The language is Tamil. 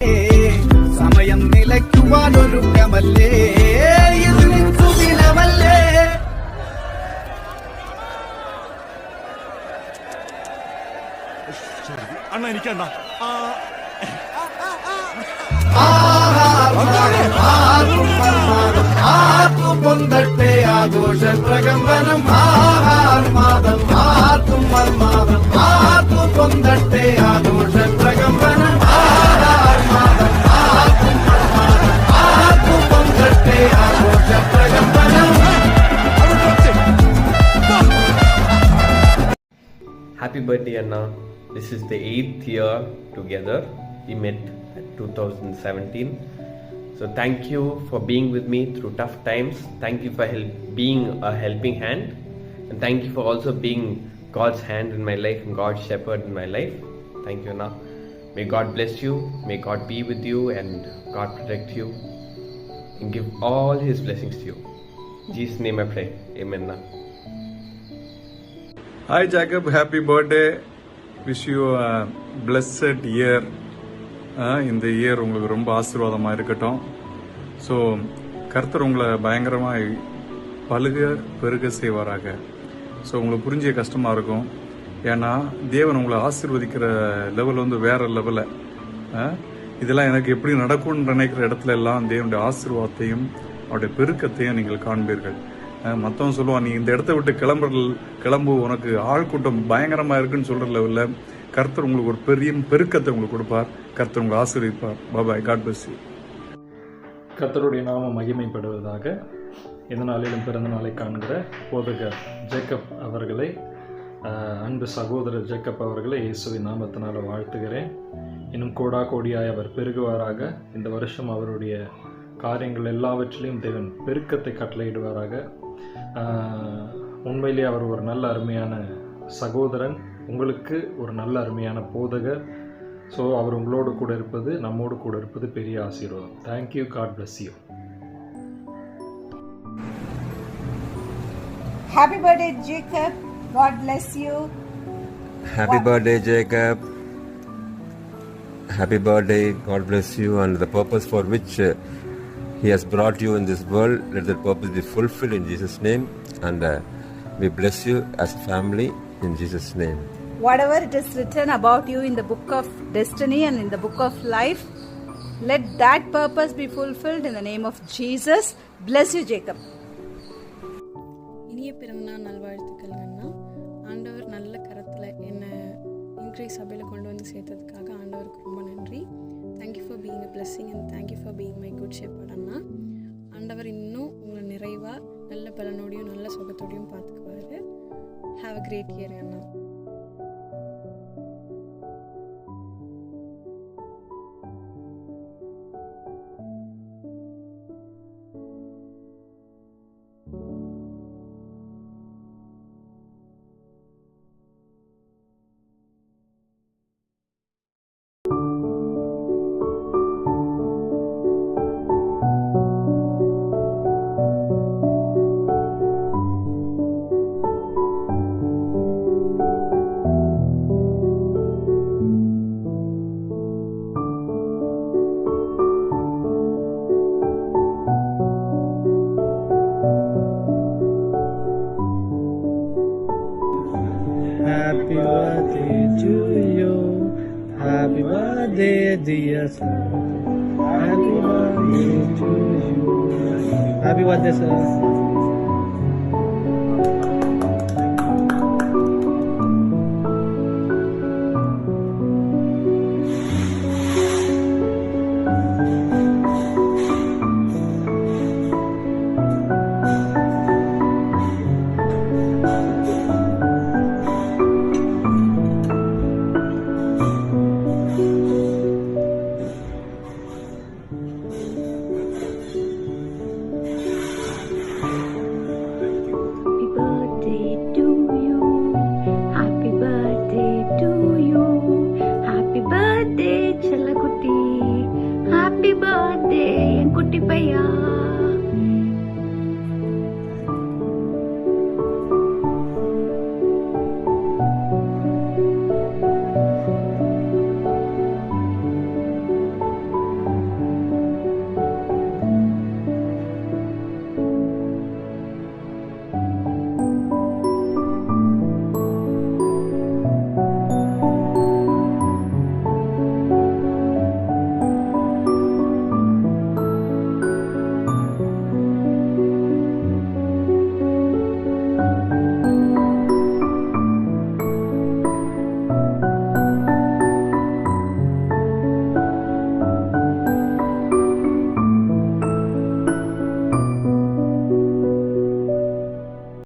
സമയം നിലയ്ക്കുവാനൊരുക്കമല്ലേ ഇതിനമല്ലേ. അണ്ണ എനിക്കണ്ണ പൊന്തട്ടെ ആഘോഷ പ്രകമ്പനം ആഹാർമാദം ആർക്കും മർമാദം ആർക്കും പൊന്തട്ടെ ആഘോഷ പ്രകമ്പനം ആഹാർമാദം ആർക്കും മർമാദം ആർക്കും പൊന്തട്ടെ ആഘോഷ പ്രകമ്പനം. Happy birthday, Anna. This is the 8th year together. We met at 2017. So thank you for being with me through tough times. Thank you for being a helping hand. And thank you for also being God's hand in my life and God's shepherd in my life. Thank you, Anna. May God bless you. May God be with you and God protect you and give all His blessings to you. In Jesus' name I pray. Amen, Anna. Hi Jacob, happy birthday. Wish you a blessed year. இந்த இயர் உங்களுக்கு ரொம்ப ஆசீர்வாதமாக இருக்கட்டும். ஸோ கர்த்தர் உங்களை பயங்கரமாக பழுக பெருக செய்வாராக. ஸோ உங்களுக்கு புரிஞ்ச கஷ்டமாக இருக்கும். ஏன்னா தேவன் உங்களை ஆசீர்வதிக்கிற லெவல் வந்து வேற லெவலில். இதெல்லாம் எனக்கு எப்படி நடக்கும்னு நினைக்கிற இடத்துல எல்லாம் தேவனுடைய ஆசீர்வாதத்தையும் அவருடைய பெருக்கத்தையும் நீங்கள் காண்பீர்கள். மற்றவன் சொல்லுவான், நீ இந்த இடத்த விட்டு கிளம்பு, உனக்கு ஆள் கூட்டம் பயங்கரமாக இருக்குன்னு சொல்கிற லெவலில் கர்த்தர் உங்களுக்கு ஒரு பெரிய பெருக்கத்தை உங்களுக்கு கொடுப்பார். கர்த்தர் உங்களை ஆசீர்வதிப்பார். பாய், காட் பிளஸ் யூ. கர்த்தருடைய நாமம் மகிமைப்படுவதாக. இந்த நாளிலும் பிறந்த நாளை காண்கிற போதகர் ஜேக்கப் அவர்களை, அன்பு சகோதரர் ஜேக்கப் அவர்களை இயேசுவின் நாமத்தினால் வாழ்த்துகிறேன். இன்னும் கோடியாய் அவர் பெருகுவாராக. இந்த வருஷம் அவருடைய காரியங்கள் எல்லாவற்றிலையும் தேவன் பெருக்கத்தை கட்டளையிடுவாராக. உண்மையிலே அவர் ஒரு நல்ல அருமையான சகோதரன், உங்களுக்கு ஒரு நல்ல அருமையான போதகர். ஸோ அவர் உங்களோடு கூட இருப்பது, நம்மோடு கூட இருப்பது பெரிய ஆசீர்வாதம். Thank you. God bless you. Happy birthday, Jacob. God bless you. Happy birthday, Jacob. Happy birthday. God bless you. And the purpose for which He has brought you in this world, let that purpose be fulfilled in Jesus' name. And we bless you as a family in Jesus' name. Whatever it is written about you in the book of destiny and in the book of life, let that purpose be fulfilled in the name of Jesus. Bless you, Jacob. இனிய பிறந்தநாள் நல்வாழ்த்துக்கள் அண்ணா. ஆண்டவர் நல்ல கரத்தில் என்னை இன்க்ரீஸ் சபையில் கொண்டு வந்து சேர்த்ததுக்காக ஆண்டவருக்கு ரொம்ப நன்றி. Thank you for being a blessing and thank you for being my good shepherd அண்ணா. ஆண்டவர் இன்னும் உங்களை நிறைவாக நல்ல பலனோடையும் நல்ல சுகத்தோடையும் பார்த்துக்குவாரு. ஹாவ் அ கிரேட் இயர் அண்ணா. Happy birthday to you. Happy birthday, dear son. Happy birthday to you. Happy birthday, sir.